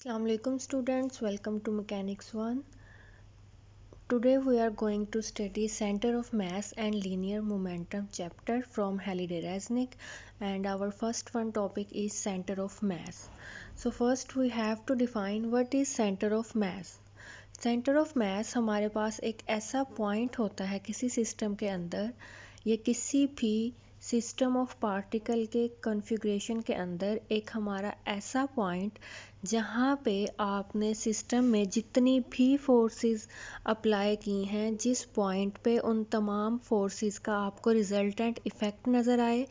Assalamu alaikum students, welcome to Mechanics 1. Today we are going to study Center of Mass and Linear Momentum chapter from Halliday-Resnick, and our first one topic is Center of Mass. So first we have to define what is Center of Mass. Center of Mass हमारे पास एक ऐसा point होता है किसी system के अंदर या किसी भी सिस्टम ऑफ पार्टिकल के कॉन्फ़िगरेशन के अंदर एक हमारा ऐसा पॉइंट जहाँ पे आपने सिस्टम में जितनी भी फोर्सेस अप्लाई की हैं, जिस पॉइंट पे उन तमाम फोर्सेस का आपको रिजल्टेंट इफ़ेक्ट नज़र आए,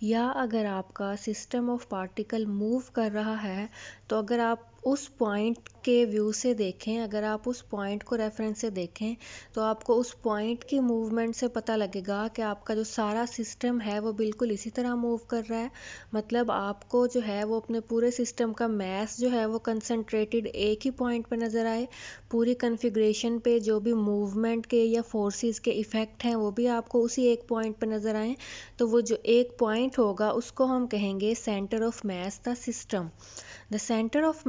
या अगर आपका सिस्टम ऑफ पार्टिकल मूव कर रहा है तो अगर आप उस पॉइंट के व्यू से देखें, अगर आप उस पॉइंट को रेफरेंस से देखें तो आपको उस पॉइंट की मूवमेंट से पता लगेगा कि आपका जो सारा सिस्टम है वो बिल्कुल इसी तरह मूव कर रहा है। मतलब आपको जो है वो अपने पूरे सिस्टम का मैस जो है वो कंसंट्रेटेड एक ही पॉइंट पर नज़र आए। पूरी कॉन्फ़िगरेशन पे जो भी मूवमेंट के या फोर्सेस के इफ़ेक्ट हैं वो भी आपको उसी एक पॉइंट पर नज़र आए। तो वो जो एक पॉइंट होगा उसको हम कहेंगे centre of mess the system. The center of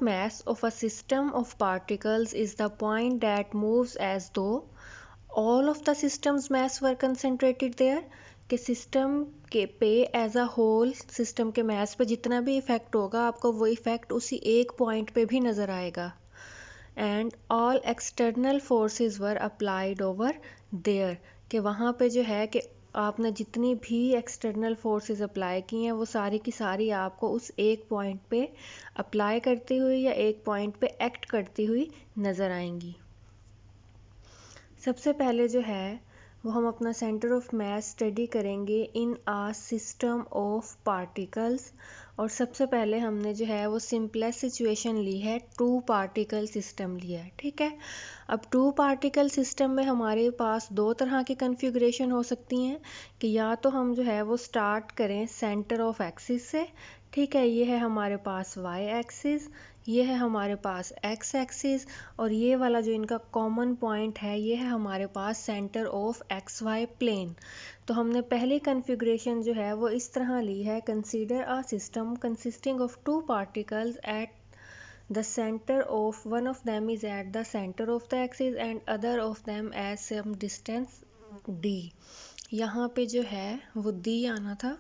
mass of a system of particles is the point that moves as though all of the system's mass were concentrated there. कि सिस्टम के पे as a whole system के mess पे जितना भी effect होगा आपको वो इफ़ेक्ट उसी एक पॉइंट पे भी नज़र आएगा। And all external forces were applied over there, कि वहाँ पे जो है कि आपने जितनी भी एक्सटर्नल फोर्सेस अप्लाई की हैं वो सारी की सारी आपको उस एक पॉइंट पे अप्लाई करती हुई या एक पॉइंट पे एक्ट करती हुई नज़र आएंगी। सबसे पहले जो है वो हम अपना सेंटर ऑफ मैस स्टडी करेंगे इन आ सिस्टम ऑफ पार्टिकल्स। और सबसे पहले हमने जो है वो सिंपलेस्ट सिचुएशन ली है, टू पार्टिकल सिस्टम लिया है। ठीक है, अब टू पार्टिकल सिस्टम में हमारे पास दो तरह की कन्फिग्रेशन हो सकती हैं कि या तो हम जो है वो स्टार्ट करें सेंटर ऑफ एक्सिस से। ठीक है, ये है हमारे पास वाई एक्सिस, ये है हमारे पास एक्स एक्सिस, और ये वाला जो इनका कॉमन पॉइंट है ये है हमारे पास centre of X Y plane. तो हमने पहली कन्फिग्रेशन जो है वो इस तरह ली है, consider a system consisting of two particles at the center of one of them is at the center of the axis and other of them as some distance d। यहाँ पे जो है वो d आना था।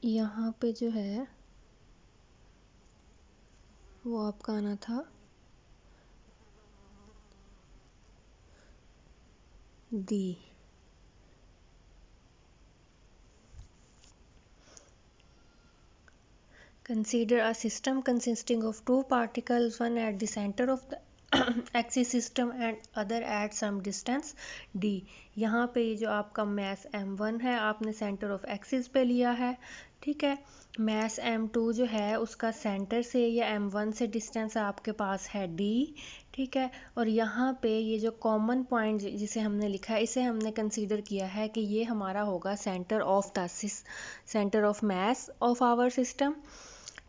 यहाँ पे जो है वो आपका आना था d। Consider a system consisting of two particles, one at the center of the axis system and other at some distance d। यहाँ पे ये जो आपका मैस m1 है आपने सेंटर ऑफ एक्सिस पे लिया है। ठीक है, मैस m2 जो है उसका सेंटर से या m1 से डिस्टेंस आपके पास है d। ठीक है, और यहाँ पे ये जो कॉमन पॉइंट जिसे हमने लिखा है इसे हमने कंसीडर किया है कि ये हमारा होगा centre of mass of our system.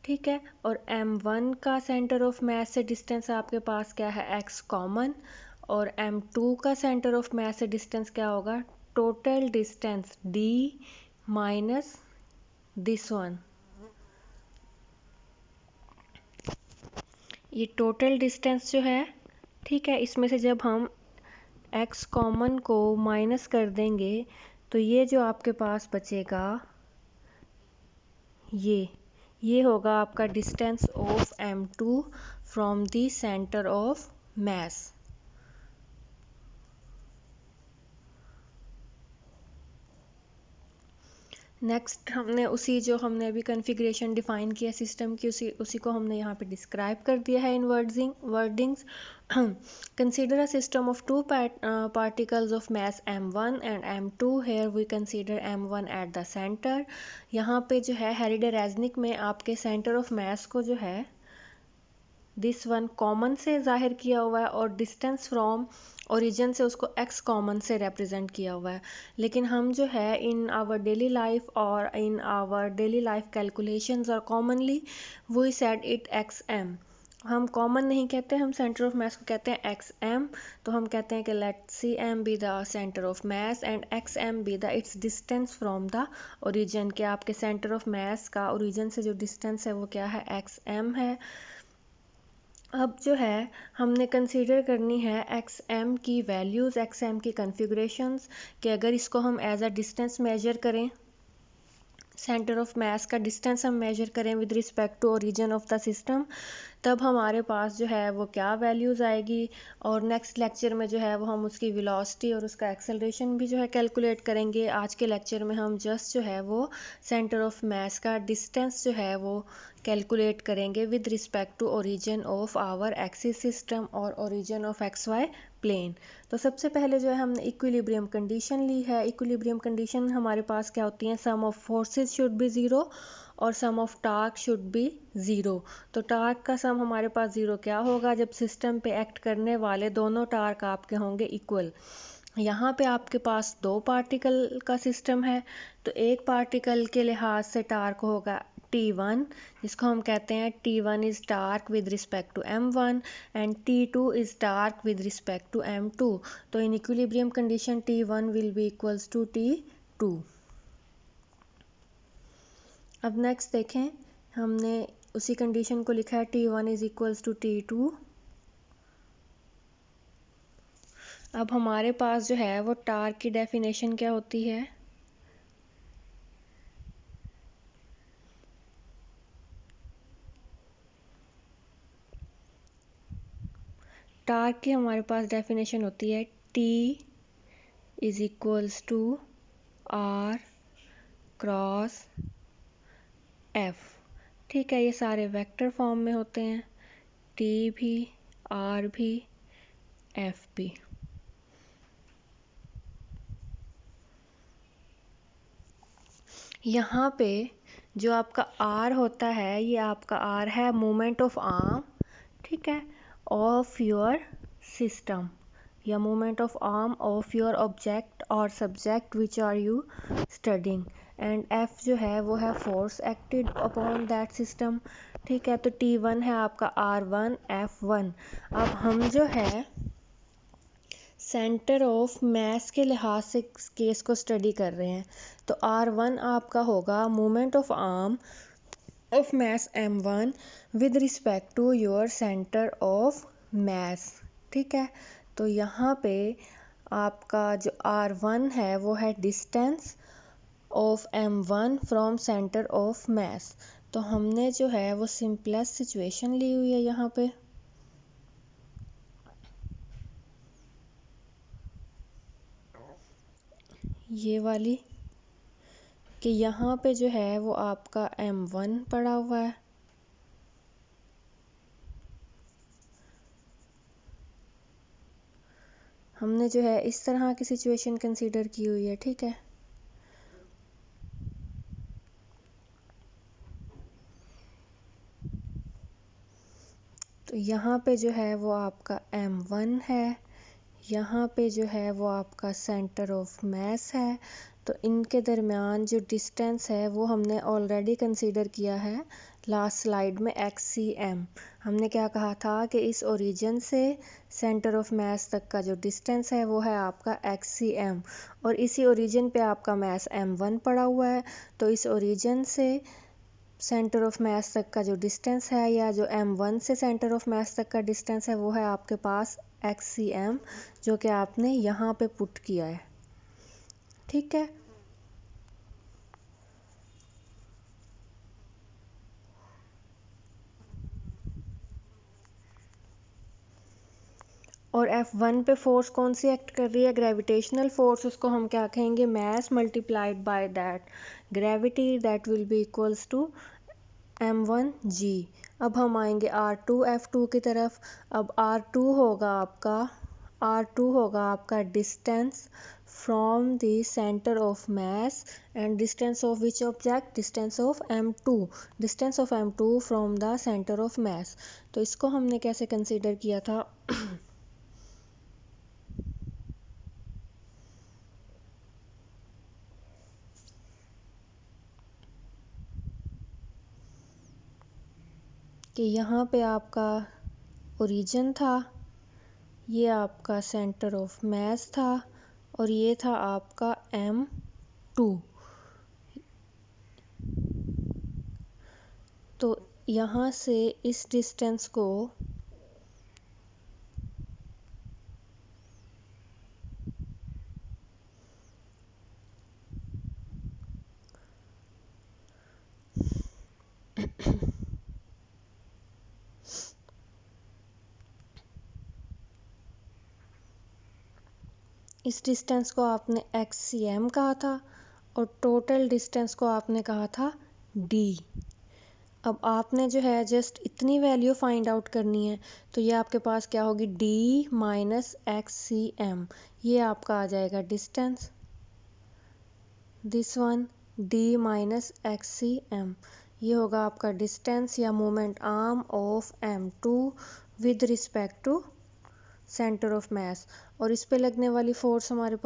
ठीक है, और m1 का सेंटर ऑफ मैस से डिस्टेंस आपके पास क्या है, x कॉमन, और m2 का सेंटर ऑफ मैस से डिस्टेंस क्या होगा, total distance d minus this one. ये टोटल डिस्टेंस जो है, ठीक है, इसमें से जब हम x कॉमन को माइनस कर देंगे तो ये जो आपके पास बचेगा ये होगा आपका distance of m2 from the centre of mess. Next हमने जो हमने अभी कॉन्फ़िगरेशन डिफ़ाइन किया सिस्टम की उसी को हमने यहाँ पे डिस्क्राइब कर दिया है in wordings. Consider a system of two particles of mass m1 and m2। Here we consider m1 at the centre. यहाँ पे जो है हैलिडे-रेज़निक में आपके सेंटर ऑफ मैस को जो है दिस वन कॉमन से ज़ाहिर किया हुआ है और डिस्टेंस फ्रॉम ओरिजिन से उसको x कॉमन से रिप्रेजेंट किया हुआ है। लेकिन हम जो है इन आवर डेली लाइफ और in our daily life calculations और commonly we said it xm। हम कॉमन नहीं कहते, हम सेंटर ऑफ मास को कहते हैं एक्स एम। तो हम कहते हैं कि let C M be the centre of mass and X M be the its distance from the origin. के आपके सेंटर ऑफ मास का ओरिजिन से जो डिस्टेंस है वो क्या है, एक्स एम है। अब जो है हमने कंसीडर करनी है एक्स एम की वैल्यूज़, एक्स एम की कन्फिगरेशंस, कि अगर इसको हम एज अ डिस्टेंस मेजर करें, सेंटर ऑफ मास का डिस्टेंस हम मेजर करें with respect to origin of the system, तब हमारे पास जो है वो क्या वैल्यूज़ आएगी। और नेक्स्ट लेक्चर में जो है वो हम उसकी वेलोसिटी और उसका एक्सेलरेशन भी जो है कैलकुलेट करेंगे। आज के लेक्चर में हम जस्ट जो है वो सेंटर ऑफ मास का डिस्टेंस जो है वो कैलकुलेट करेंगे with respect to origin of our axis system और origin of X Y plane. तो सबसे पहले जो है हमने इक्विलिब्रियम कंडीशन ली है। इक्विलिब्रियम कंडीशन हमारे पास क्या होती है, sum of forces should be zero और sum of torque should be zero. तो टार्क का सम हमारे पास ज़ीरो क्या होगा, जब सिस्टम पे एक्ट करने वाले दोनों टार्क आपके होंगे इक्वल। यहाँ पे आपके पास दो पार्टिकल का सिस्टम है, तो एक पार्टिकल के लिहाज से टार्क होगा T1, जिसको हम कहते हैं T1 is torque with respect to M1 and T2 is torque with respect to M2। तो in equilibrium condition T1 will be equals to T2। अब नेक्स्ट देखें, हमने उसी कंडीशन को लिखा है T1 is equals to T2। अब हमारे पास जो है वो टार्क की डेफिनेशन क्या होती है, टार्क की हमारे पास डेफिनेशन होती है T is equals to R cross F। ठीक है, ये सारे वेक्टर फॉर्म में होते हैं, T भी, R भी, F भी। यहाँ पे जो आपका R होता है, ये आपका R है मोमेंट ऑफ आर्म, ठीक है, ऑफ योर सिस्टम, या moment of arm of your object or subject which are you studying. And F जो है वो है force acted upon that system. ठीक है, तो T1 है आपका R1 F1। अब हम जो है सेंटर ऑफ मास के लिहाज से केस को स्टडी कर रहे हैं, तो R1 आपका होगा moment of arm of mass M1 with respect to your centre of mass. ठीक है, तो यहाँ पे आपका जो R1 है वो है distance of M1 from centre of मास। तो हमने जो है वो सिंपलेस्ट सिचुएशन ली हुई है यहाँ पे, ये वाली, कि यहाँ पे जो है वो आपका M1 पड़ा हुआ है, हमने जो है इस तरह की सिचुएशन कंसीडर की हुई है। ठीक है, तो यहाँ पे जो है वो आपका M1 है, यहाँ पे जो है वो आपका सेंटर ऑफ मास है। तो इनके दरमियान जो डिस्टेंस है वो हमने ऑलरेडी कंसीडर किया है लास्ट स्लाइड में, XCM। हमने क्या कहा था कि इस ओरिजिन से सेंटर ऑफ मास तक का जो डिस्टेंस है वो है आपका XCM, और इसी ओरिजिन पे आपका मास M1 पड़ा हुआ है। तो इस ओरिजिन से सेंटर ऑफ मास तक का जो डिस्टेंस है, या जो M1 से सेंटर ऑफ मास तक का डिस्टेंस है, वो है आपके पास XCM, जो कि आपने यहाँ पे पुट किया है। ठीक है, और F1 पे फोर्स कौन सी एक्ट कर रही है, ग्रेविटेशनल फोर्स। उसको हम क्या कहेंगे, mass multiplied by that gravity, that will be equals to M1G। अब हम आएंगे R2 F2 की तरफ। अब R2 होगा आपका distance from the centre of mass, and distance of which object, distance of M2, distance of M2 from the centre of मास। तो इसको हमने कैसे कंसीडर किया था कि यहाँ पे आपका ओरिजिन था, ये आपका सेंटर ऑफ मास था और ये था आपका M2। तो यहाँ से इस डिस्टेंस को इस डिस्टेंस को आपने XCM कहा था और टोटल डिस्टेंस को आपने कहा था D। अब आपने जो है जस्ट इतनी वैल्यू फाइंड आउट करनी है, तो ये आपके पास क्या होगी, D माइनस XCM। ये आपका आ जाएगा distance, this one D minus XCM। ये होगा आपका डिस्टेंस या moment arm of M2 with respect to centre of mass. और इस पे लगने वाली फोर्स हमारे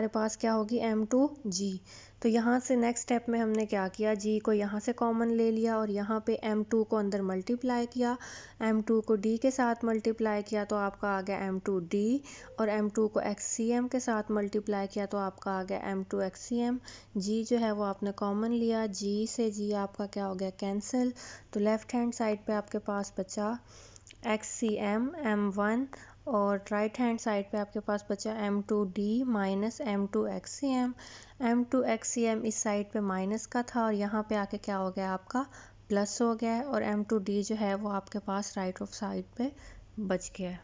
पास क्या होगी, M2G। तो यहाँ से नेक्स्ट स्टेप में हमने क्या किया, G को यहाँ से कॉमन ले लिया और यहाँ पे M2 को अंदर मल्टीप्लाई किया, M2 को D के साथ मल्टीप्लाई किया तो आपका आ गया M2D, और M2 को XCM के साथ मल्टीप्लाई किया तो आपका आ गया M2XCM। G जो है वो आपने कॉमन लिया, G से G आपका क्या हो गया, कैंसिल। तो लेफ्ट हैंड साइड पे आपके पास बचा XCM M1 और राइट हैंड साइड पे आपके पास बचा M2D माइनस M2XCM। M2XCM इस साइड पे माइनस का था और यहाँ पे आके क्या हो गया, आपका प्लस हो गया है, और M2D जो है वो आपके पास राइट ऑफ साइड पे बच गया है।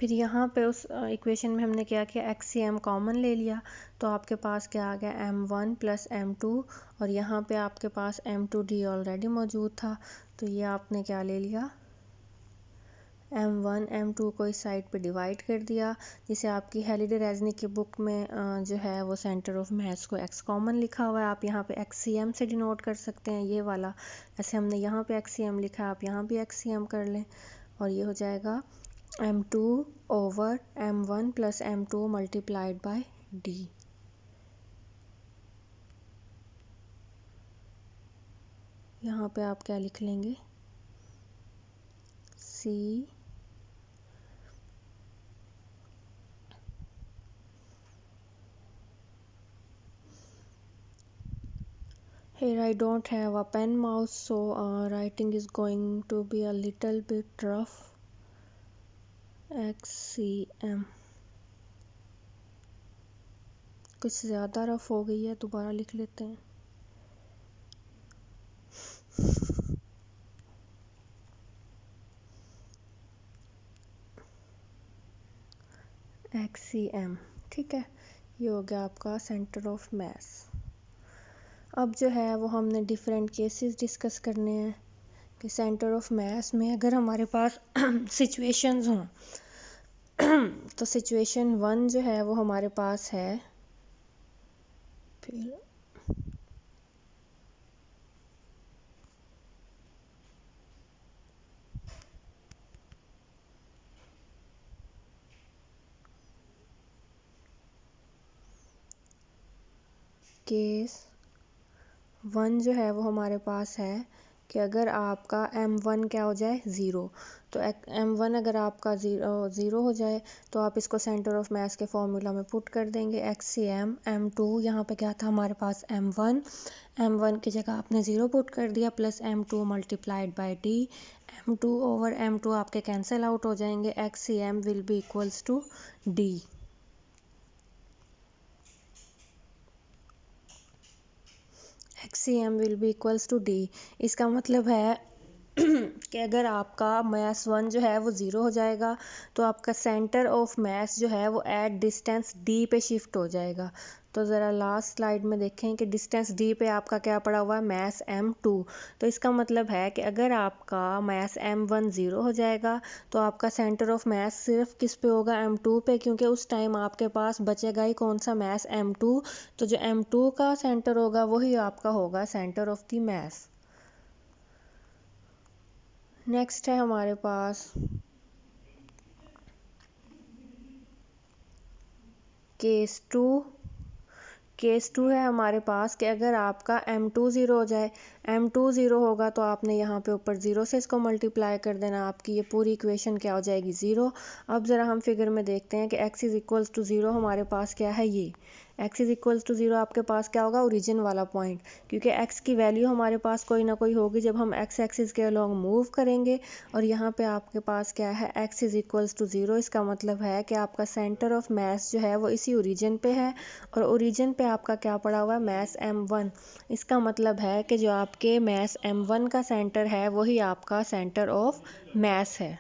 फिर यहाँ पे उस इक्वेशन में हमने क्या किया, XCM कॉमन ले लिया तो आपके पास क्या आ गया, M1 प्लस M2, और यहाँ पे आपके पास M2D ऑलरेडी मौजूद था तो ये आपने क्या ले लिया, M1 M2 को इस साइड पे डिवाइड कर दिया, जिसे आपकी हैलिडे-रेज़निक की बुक में जो है वो सेंटर ऑफ मास को X कॉमन लिखा हुआ है। आप यहाँ पे XCM से डिनोट कर सकते हैं ये वाला, ऐसे हमने यहाँ पे XCM लिखा है, आप यहाँ भी XCM कर लें और ये हो जाएगा M2 over M1 plus M2 multiplied by D। यहाँ पे आप क्या लिख लेंगे, C Here I don't have a pen mouse, so writing is going to be a little bit rough. XCM कुछ ज़्यादा रफ हो गई है, दोबारा लिख लेते हैं। XCM, ठीक है, ये हो गया आपका सेंटर ऑफ मास। अब जो है वो हमने डिफरेंट केसेस डिस्कस करने हैं कि सेंटर ऑफ मास में अगर हमारे पास सिचुएशंस हों तो सिचुएशन 1 जो है वो हमारे पास है, फिर केस 1 जो है वो हमारे पास है कि अगर आपका M1 क्या हो जाए, ज़ीरो, तो M1 अगर आपका ज़ीरो हो जाए तो आप इसको सेंटर ऑफ मास के फॉर्मूला में पुट कर देंगे, XCM M2, यहाँ पे क्या था हमारे पास M1 की जगह आपने ज़ीरो पुट कर दिया, plus M2 multiplied by D। M2 over M2 आपके कैंसिल आउट हो जाएंगे, XCM will be equals to D। XCM will be equals to D। इसका मतलब है कि अगर आपका मास 1 जो है वो ज़ीरो हो जाएगा तो आपका सेंटर ऑफ मास जो है वो एट डिस्टेंस D पे शिफ्ट हो जाएगा। तो ज़रा लास्ट स्लाइड में देखें कि डिस्टेंस D पे आपका क्या पड़ा हुआ है, मास M2। तो इसका मतलब है कि अगर आपका मास M1 ज़ीरो हो जाएगा तो आपका सेंटर ऑफ मास सिर्फ किस पे होगा, M2 पे, क्योंकि उस टाइम आपके पास बचेगा ही कौन सा, मास M2। तो जो M2 का सेंटर होगा वही आपका होगा centre of the mass. Next है हमारे पास केस 2 केस 2 है हमारे पास कि अगर आपका m2 ज़ीरो हो जाए, m2 ज़ीरो होगा तो आपने यहाँ पे ऊपर ज़ीरो से इसको मल्टीप्लाई कर देना, आपकी ये पूरी इक्वेशन क्या हो जाएगी, ज़ीरो। अब ज़रा हम फिगर में देखते हैं कि x is equals to zero हमारे पास क्या है, ये x is equals to zero आपके पास क्या होगा, ओरिजिन वाला पॉइंट, क्योंकि x की वैल्यू हमारे पास कोई ना कोई होगी जब हम x एक्सिस के अलोंग मूव करेंगे। और यहाँ पे आपके पास क्या है, x is equals to zero, इसका मतलब है कि आपका सेंटर ऑफ मास जो है वो इसी ओरिजिन पे है, और ओरिजिन पे आपका क्या पड़ा हुआ है, मास m1। इसका मतलब है कि जो आपके मास m1 का सेंटर है वही आपका सेंटर ऑफ मास है।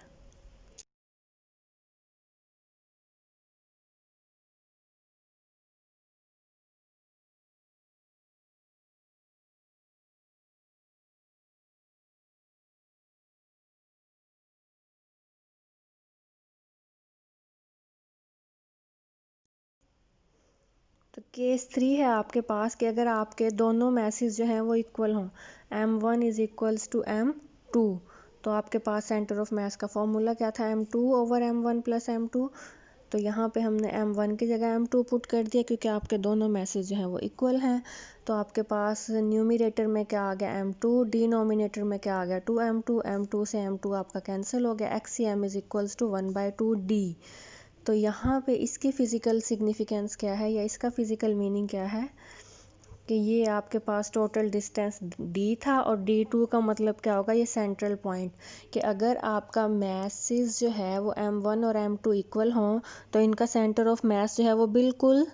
तो केस 3 है आपके पास कि अगर आपके दोनों मैसेज जो हैं वो इक्वल हों, m1 is equals to m2, तो आपके पास सेंटर ऑफ मास का फॉर्मूला क्या था, m2 over m1 plus m2। तो यहाँ पे हमने m1 की जगह m2 पुट कर दिया क्योंकि आपके दोनों मैसेज जो हैं वो इक्वल हैं। तो आपके पास न्यूमरेटर में क्या आ गया, m2, डिनोमिनेटर में क्या आ गया, 2m2, m2 से m2 आपका कैंसिल हो गया, xcm is equals to 1/2d। तो यहाँ पे इसकी फ़िज़िकल सिग्निफिकेंस क्या है या इसका फ़िज़िकल मीनिंग क्या है कि ये आपके पास टोटल डिस्टेंस d था, और d2 का मतलब क्या होगा, ये सेंट्रल पॉइंट, कि अगर आपका मैसेज जो है वो m1 और m2 इक्वल हों तो इनका सेंटर ऑफ मास जो है वो बिल्कुल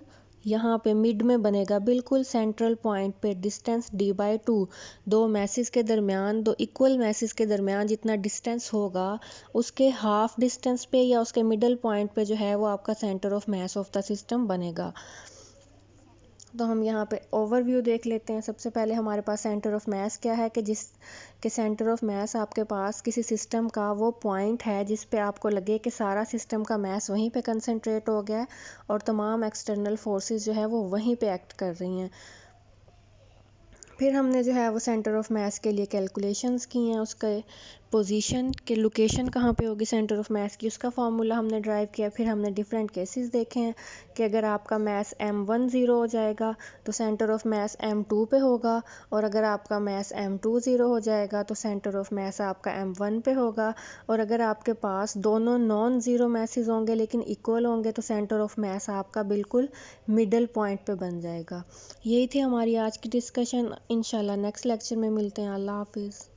यहाँ पे मिड में बनेगा, बिल्कुल सेंट्रल पॉइंट पे, डिस्टेंस d/2। दो मैसेज के दरमियान, दो इक्वल मैसेज के दरमियान जितना डिस्टेंस होगा उसके हाफ डिस्टेंस पे या उसके मिडल पॉइंट पे जो है वो आपका centre of mass of the system बनेगा। तो हम यहाँ पे ओवरव्यू देख लेते हैं। सबसे पहले हमारे पास सेंटर ऑफ मास क्या है कि जिस के सेंटर ऑफ मास आपके पास किसी सिस्टम का वो पॉइंट है जिस पे आपको लगे कि सारा सिस्टम का मास वहीं पे कंसंट्रेट हो गया है और तमाम एक्सटर्नल फोर्सेस जो है वो वहीं पे एक्ट कर रही हैं। फिर हमने जो है वो सेंटर ऑफ मास के लिए कैलकुलेशंस की हैं, उसके पोजीशन के लोकेशन कहाँ पे होगी सेंटर ऑफ मास की, उसका फार्मूला हमने ड्राइव किया। फिर हमने डिफरेंट केसेस देखे हैं कि अगर आपका मास m1 ज़ीरो हो जाएगा तो सेंटर ऑफ मास m2 पे होगा, और अगर आपका मास m2 ज़ीरो हो जाएगा तो सेंटर ऑफ मास आपका m1 पे होगा। और अगर आपके पास दोनों नॉन ज़ीरो मैसेज होंगे लेकिन इक्वल होंगे तो सेंटर ऑफ मास आपका बिल्कुल मिडल पॉइंट पे बन जाएगा। यही थी हमारी आज की डिस्कशन। इंशाल्लाह नेक्स्ट लेक्चर में मिलते हैं। अल्लाह हाफिज़।